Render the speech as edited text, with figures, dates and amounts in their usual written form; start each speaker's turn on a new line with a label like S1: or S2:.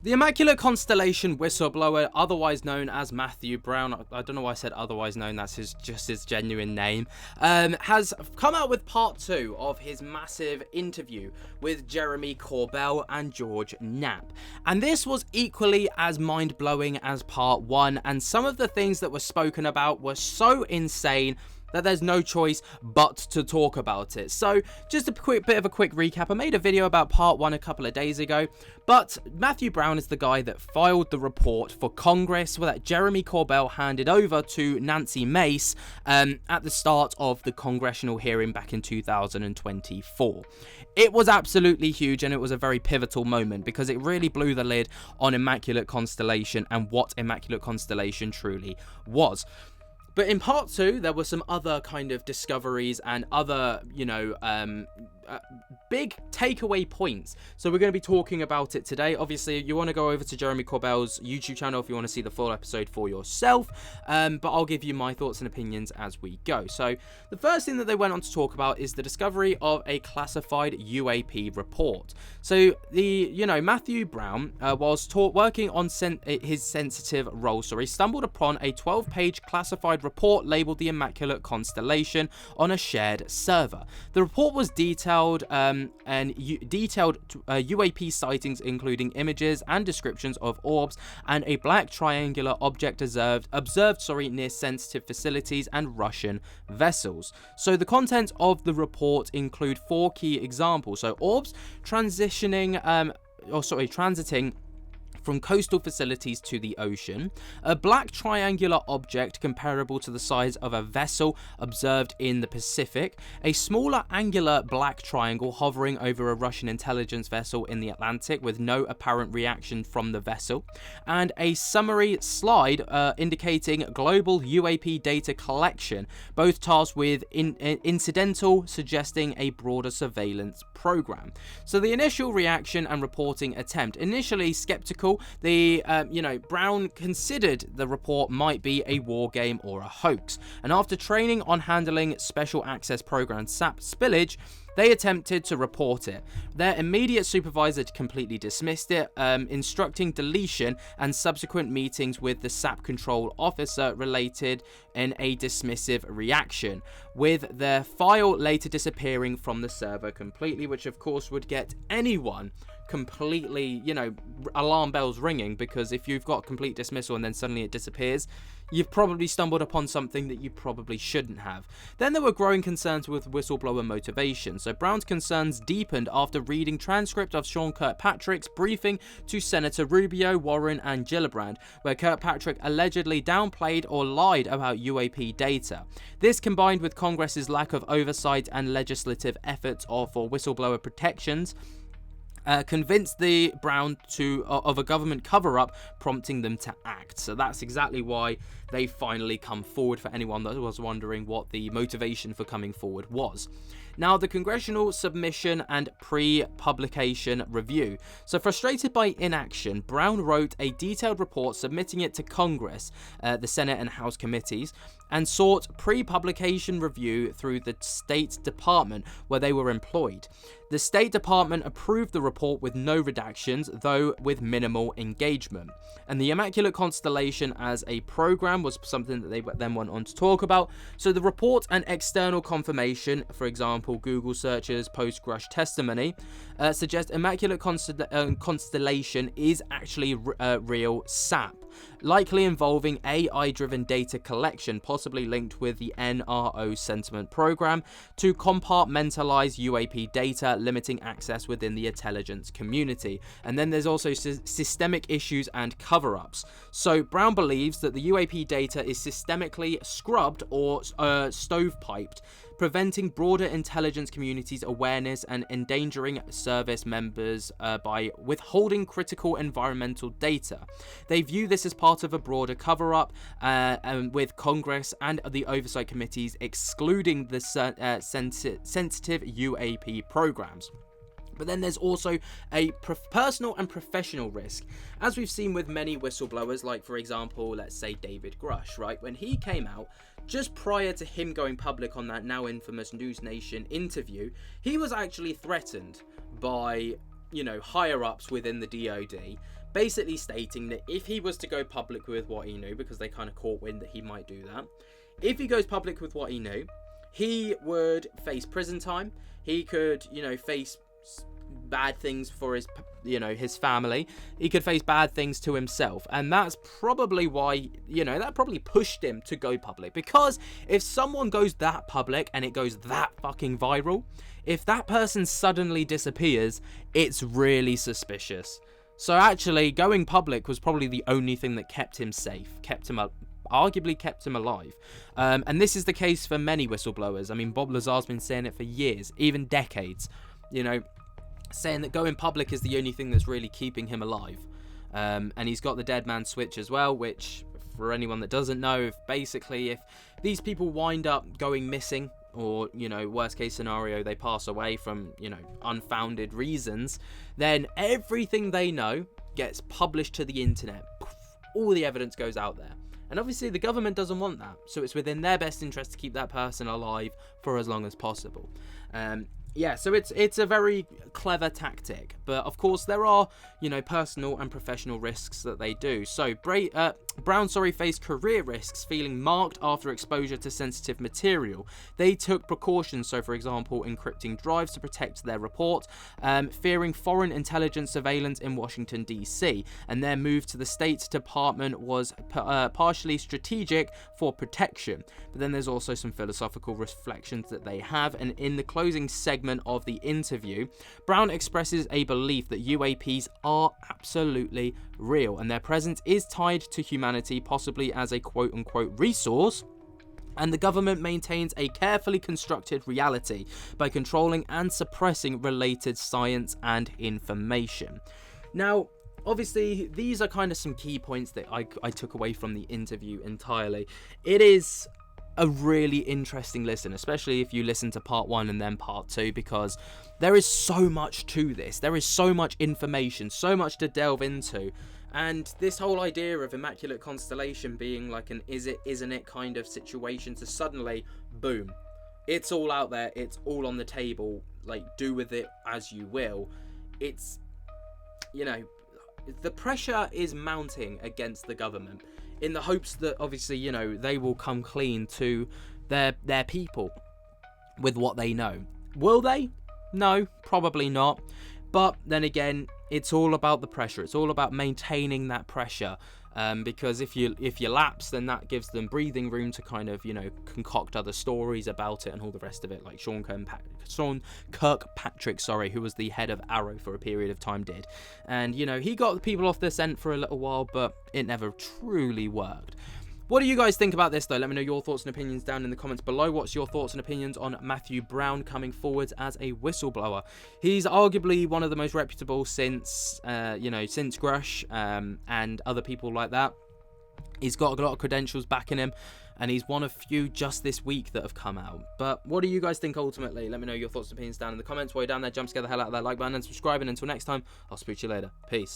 S1: The Immaculate Constellation whistleblower, otherwise known as Matthew Brown, I don't know why I said otherwise known, that's just his genuine name, has come out with part 2 of his massive interview with Jeremy Corbell and George Knapp. And this was equally as mind-blowing as part 1, and some of the things that were spoken about were so insane that there's no choice but to talk about it. So just a bit of a quick recap. I made a video about part 1 a couple of days ago, but Matthew Brown is the guy that filed the report for Congress that Jeremy Corbell handed over to Nancy Mace at the start of the Congressional hearing back in 2024. It was absolutely huge, and it was a very pivotal moment because it really blew the lid on Immaculate Constellation and what Immaculate Constellation truly was. But in part 2, there were some other kind of discoveries and other, big takeaway points. So we're going to be talking about it today. Obviously, you want to go over to Jeremy Corbell's YouTube channel if you want to see the full episode for yourself. But I'll give you my thoughts and opinions as we go. So the first thing that they went on to talk about is the discovery of a classified UAP report. So Matthew Brown, whilst working on his sensitive role, stumbled upon a 12-page classified report labeled the Immaculate Constellation on a shared server. The report was detailed UAP sightings, including images and descriptions of orbs and a black triangular object observed near sensitive facilities and Russian vessels. So the contents of the report include 4 key examples. So orbs transiting from coastal facilities to the ocean, a black triangular object comparable to the size of a vessel observed in the Pacific, a smaller angular black triangle hovering over a Russian intelligence vessel in the Atlantic with no apparent reaction from the vessel, and a summary slide indicating global UAP data collection, both tasked with incidental, suggesting a broader surveillance program. So the initial reaction and reporting attempt, initially skeptical, Brown considered the report might be a war game or a hoax, and after training on handling special access program SAP spillage, they attempted to report it. Their immediate supervisor completely dismissed it, instructing deletion, and subsequent meetings with the SAP control officer related in a dismissive reaction, with their file later disappearing from the server completely, which of course would get anyone completely, alarm bells ringing, because if you've got complete dismissal and then suddenly it disappears, you've probably stumbled upon something that you probably shouldn't have. Then there were growing concerns with whistleblower motivation. So Brown's concerns deepened after reading transcript of Sean Kirkpatrick's briefing to Senator Rubio, Warren, and Gillibrand, where Kirkpatrick allegedly downplayed or lied about UAP data. This, combined with Congress's lack of oversight and legislative efforts for whistleblower protections, convinced the Brown of a government cover-up, prompting them to act. So that's exactly why they finally come forward, for anyone that was wondering what the motivation for coming forward was. Now, the Congressional submission and pre-publication review. So frustrated by inaction, Brown wrote a detailed report, submitting it to Congress, the Senate and House committees, and sought pre-publication review through the State Department, where they were employed. The State Department approved the report with no redactions, though with minimal engagement. And the Immaculate Constellation as a program was something that they then went on to talk about. So the report and external confirmation, for example, Google searches, post-Grush testimony, suggest Immaculate Constellation is actually real SAP, likely involving AI-driven data collection, possibly linked with the NRO sentiment program to compartmentalize UAP data, limiting access within the intelligence community. And then there's also systemic issues and cover-ups. So Brown believes that the UAP data is systemically scrubbed or stovepiped, preventing broader intelligence community's awareness and endangering service members by withholding critical environmental data. They view this as part of a broader cover-up, with Congress and the oversight committees excluding the sensitive UAP programs. But then there's also a personal and professional risk, as we've seen with many whistleblowers, like, for example, let's say David Grush, right? When he came out, just prior to him going public on that now infamous News Nation interview, he was actually threatened by you know, higher ups within the DoD, basically stating that if he was to go public with what he knew, because they kind of caught wind that he might do that, if he goes public with what he knew, he would face prison time. He could, you know, face bad things for his, you know, his family. He could face bad things to himself, and that's probably why, you know, that probably pushed him to go public. Because if someone goes that public and it goes that fucking viral, if that person suddenly disappears, it's really suspicious. So actually going public was probably the only thing that kept him safe, arguably kept him alive. And this is the case for many whistleblowers. I mean, Bob Lazar's been saying it for years, even decades, you know, saying that going public is the only thing that's really keeping him alive. And he's got the dead man switch as well, which, for anyone that doesn't know, if these people wind up going missing, or, you know, worst case scenario, they pass away from, you know, unfounded reasons, then everything they know gets published to the internet. All the evidence goes out there. And obviously the government doesn't want that, so it's within their best interest to keep that person alive for as long as possible. Yeah, so it's a very clever tactic, but of course there are, you know, personal and professional risks that they do. So Brown faced career risks feeling marked after exposure to sensitive material. They took precautions, so for example, encrypting drives to protect their report, fearing foreign intelligence surveillance in Washington, D.C., and their move to the State Department was partially strategic for protection. But then there's also some philosophical reflections that they have, and in the closing segment of the interview, Brown expresses a belief that UAPs are absolutely real, and their presence is tied to humanity, possibly as a quote-unquote resource, and the government maintains a carefully constructed reality by controlling and suppressing related science and information. Now, obviously, these are kind of some key points that I took away from the interview entirely. It is a really interesting listen, especially if you listen to part 1 and then part 2, because there is so much to this. There is so much information, so much to delve into. And this whole idea of Immaculate Constellation being like an is it, isn't it kind of situation, to suddenly, boom, it's all out there, it's all on the table, like, do with it as you will. It's, you know, the pressure is mounting against the government in the hopes that, obviously, you know, they will come clean to their people with what they know. Will they? No, probably not. But then again, it's all about the pressure. It's all about maintaining that pressure, because if you lapse, then that gives them breathing room to kind of, you know, concoct other stories about it and all the rest of it, like Sean Kirkpatrick, who was the head of Arrow for a period of time, did. And, you know, he got the people off the scent for a little while, but it never truly worked. What do you guys think about this, though? Let me know your thoughts and opinions down in the comments below. What's your thoughts and opinions on Matthew Brown coming forwards as a whistleblower? He's arguably one of the most reputable since Grush and other people like that. He's got a lot of credentials backing him, and he's one of few just this week that have come out. But what do you guys think ultimately? Let me know your thoughts and opinions down in the comments. While you're down there, jump scare the hell out of that like button and subscribe. And until next time, I'll speak to you later. Peace.